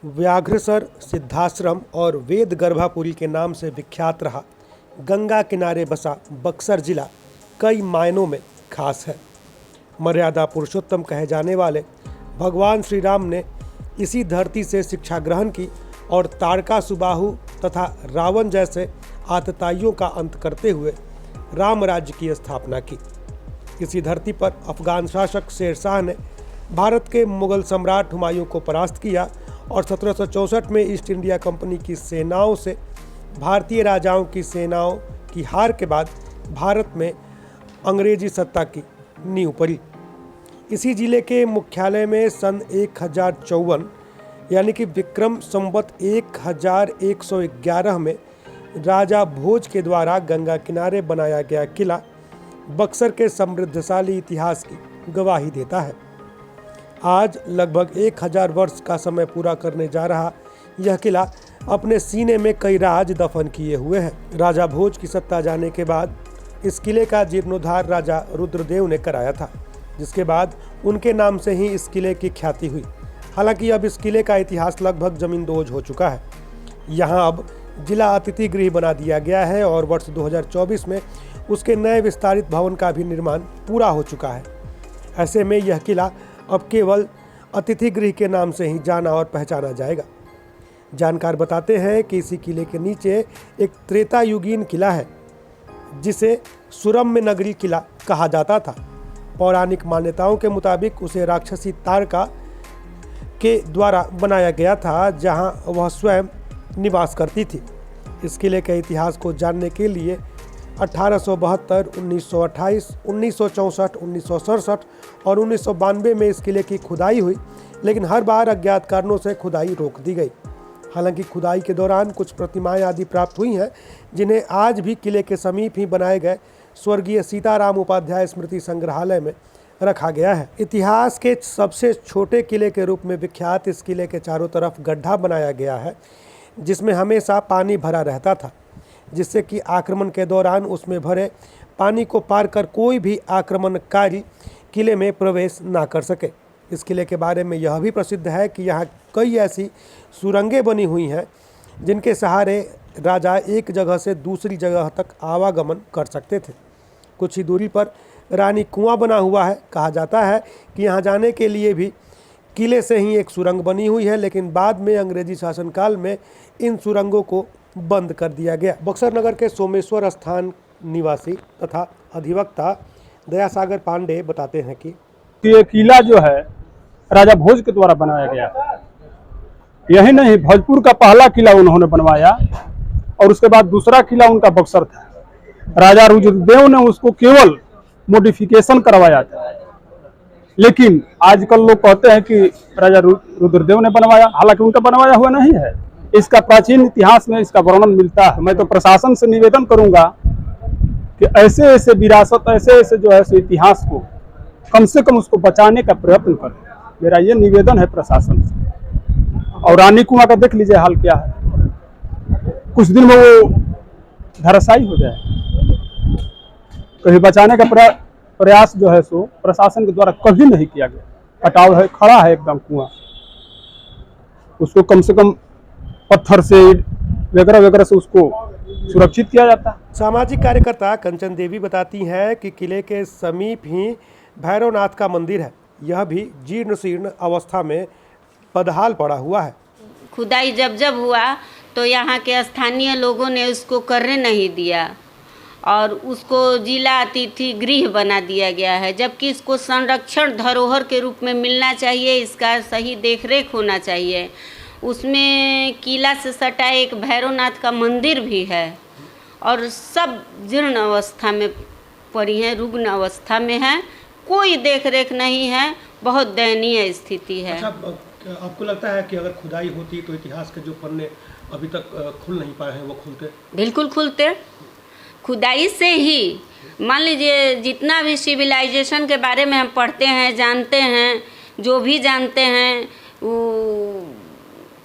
व्याघ्रसर, सिद्धाश्रम और वेद गर्भापुरी के नाम से विख्यात रहा गंगा किनारे बसा बक्सर जिला कई मायनों में खास है। मर्यादा पुरुषोत्तम कहे जाने वाले भगवान श्री राम ने इसी धरती से शिक्षा ग्रहण की और ताड़का सुबाहु तथा रावण जैसे आतताइयों का अंत करते हुए राम राज्य की स्थापना की। इसी धरती पर अफगान शासक शेर शाह ने भारत के मुगल सम्राट हुमायूं को परास्त किया और 1764 में ईस्ट इंडिया कंपनी की सेनाओं से भारतीय राजाओं की सेनाओं की हार के बाद भारत में अंग्रेजी सत्ता की नींव पड़ी। इसी जिले के मुख्यालय में सन 1054 यानी कि विक्रम संवत 1111 में राजा भोज के द्वारा गंगा किनारे बनाया गया किला बक्सर के समृद्धशाली इतिहास की गवाही देता है। आज लगभग 1000 वर्ष का समय पूरा करने जा रहा यह किला अपने सीने में कई राज दफन किए हुए है। राजा भोज की सत्ता जाने के बाद इस किले का जीर्णोद्धार राजा रुद्रदेव ने कराया था, जिसके बाद उनके नाम से ही इस किले की ख्याति हुई। हालांकि अब इस किले का इतिहास लगभग जमींदोज हो चुका है। यहाँ अब जिला अतिथि गृह बना दिया गया है और वर्ष 2024 में उसके नए विस्तारित भवन का भी निर्माण पूरा हो चुका है। ऐसे में यह किला अब केवल अतिथि गृह के नाम से ही जाना और पहचाना जाएगा। जानकार बताते हैं कि इसी किले के नीचे एक त्रेता युगीन किला है जिसे सुरम्य नगरी किला कहा जाता था। पौराणिक मान्यताओं के मुताबिक उसे राक्षसी ताड़का के द्वारा बनाया गया था, जहां वह स्वयं निवास करती थी। इस किले के इतिहास को जानने के लिए 1872, 1928, 1964, 1967 और 1992 में इस किले की खुदाई हुई, लेकिन हर बार अज्ञात कारणों से खुदाई रोक दी गई। हालांकि खुदाई के दौरान कुछ प्रतिमाएं आदि प्राप्त हुई हैं, जिन्हें आज भी किले के समीप ही बनाए गए स्वर्गीय सीताराम उपाध्याय स्मृति संग्रहालय में रखा गया है। इतिहास के सबसे छोटे किले के रूप में विख्यात इस किले के चारों तरफ गड्ढा बनाया गया है, जिसमें हमेशा पानी भरा रहता था, जिससे कि आक्रमण के दौरान उसमें भरे पानी को पार कर कोई भी आक्रमणकारी किले में प्रवेश ना कर सके। इस किले के बारे में यह भी प्रसिद्ध है कि यहाँ कई ऐसी सुरंगें बनी हुई हैं जिनके सहारे राजा एक जगह से दूसरी जगह तक आवागमन कर सकते थे। कुछ ही दूरी पर रानी कुआं बना हुआ है। कहा जाता है कि यहाँ जाने के लिए भी किले से ही एक सुरंग बनी हुई है, लेकिन बाद में अंग्रेजी शासनकाल में इन सुरंगों को बंद कर दिया गया। बक्सर नगर के सोमेश्वर स्थान निवासी तथा अधिवक्ता दयासागर पांडे बताते हैं कि ये किला जो है राजा भोज के द्वारा बनाया गया। यही नहीं, भोजपुर का पहला किला उन्होंने बनवाया और उसके बाद दूसरा किला उनका बक्सर था। राजा रुद्रदेव ने उसको केवल मॉडिफिकेशन करवाया था, लेकिन आजकल लोग कहते हैं कि राजा रुद्रदेव ने बनवाया, हालांकि उनका बनवाया हुआ नहीं है। इसका प्राचीन इतिहास में इसका वर्णन मिलता है। मैं तो प्रशासन से निवेदन करूंगा कि ऐसे ऐसे विरासत, ऐसे ऐसे जो है इतिहास को कम से कम उसको बचाने का प्रयत्न करें। मेरा ये निवेदन है प्रशासन से। और रानी कुआं का देख लीजिए हाल क्या है, कुछ दिन में वो धराशायी हो जाए। कहीं बचाने का प्रयास जो है सो प्रशासन के द्वारा कभी नहीं किया गया। कटाव है, खड़ा है एकदम कुआं, उसको कम से कम पत्थर से वगैरह वगैरह से उसको सुरक्षित किया जाता है। सामाजिक कार्यकर्ता कंचन देवी बताती हैं कि किले के समीप ही भैरवनाथ का मंदिर है। यह भी जीर्ण शीर्ण अवस्था में बदहाल पड़ा हुआ है। खुदाई जब जब हुआ तो यहाँ के स्थानीय लोगों ने उसको करने नहीं दिया और उसको जिला अतिथि गृह बना दिया गया है, जबकि इसको संरक्षण धरोहर के रूप में मिलना चाहिए। इसका सही देखरेख होना चाहिए। उसमें किला से सटा एक भैरवनाथ का मंदिर भी है और सब जीर्ण अवस्था में पड़ी है, रुग्ण अवस्था में है, कोई देखरेख नहीं है। बहुत दयनीय स्थिति है। अच्छा, आपको लगता है कि अगर खुदाई होती तो इतिहास के जो पन्ने अभी तक खुल नहीं पाए हैं वो खुलते? बिल्कुल खुलते। खुदाई से ही मान लीजिए जितना भी सिविलाइजेशन के बारे में हम पढ़ते हैं, जानते हैं, जो भी जानते हैं, वो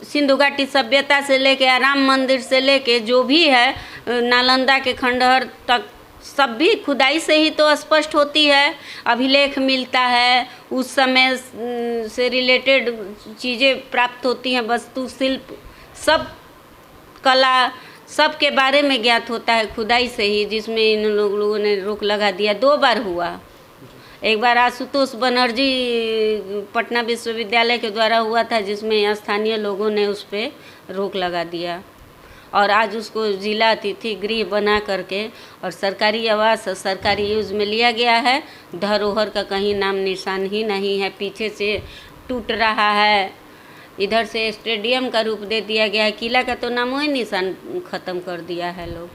सिंधु घाटी सभ्यता से लेके राम मंदिर से लेके जो भी है नालंदा के खंडहर तक सब भी खुदाई से ही तो स्पष्ट होती है, अभिलेख मिलता है, उस समय से रिलेटेड चीज़ें प्राप्त होती हैं, वास्तुशिल्प सब कला सब के बारे में ज्ञात होता है खुदाई से ही, जिसमें इन लोगों ने रोक लगा दिया। 2 बार हुआ, एक बार आशुतोष बनर्जी पटना विश्वविद्यालय के द्वारा हुआ था, जिसमें स्थानीय लोगों ने उस पर रोक लगा दिया, और आज उसको जिला अतिथि गृह बना करके और सरकारी आवास और सरकारी यूज़ में लिया गया है। धरोहर का कहीं नाम निशान ही नहीं है, पीछे से टूट रहा है, इधर से स्टेडियम का रूप दे दिया गया है, किला का तो नामो ही निशान ख़त्म कर दिया है लोग।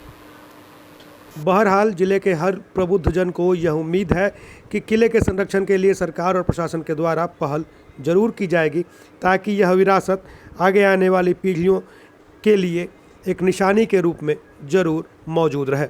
बहरहाल जिले के हर प्रबुद्धजन को यह उम्मीद है कि किले के संरक्षण के लिए सरकार और प्रशासन के द्वारा पहल जरूर की जाएगी, ताकि यह विरासत आगे आने वाली पीढ़ियों के लिए एक निशानी के रूप में जरूर मौजूद रहे।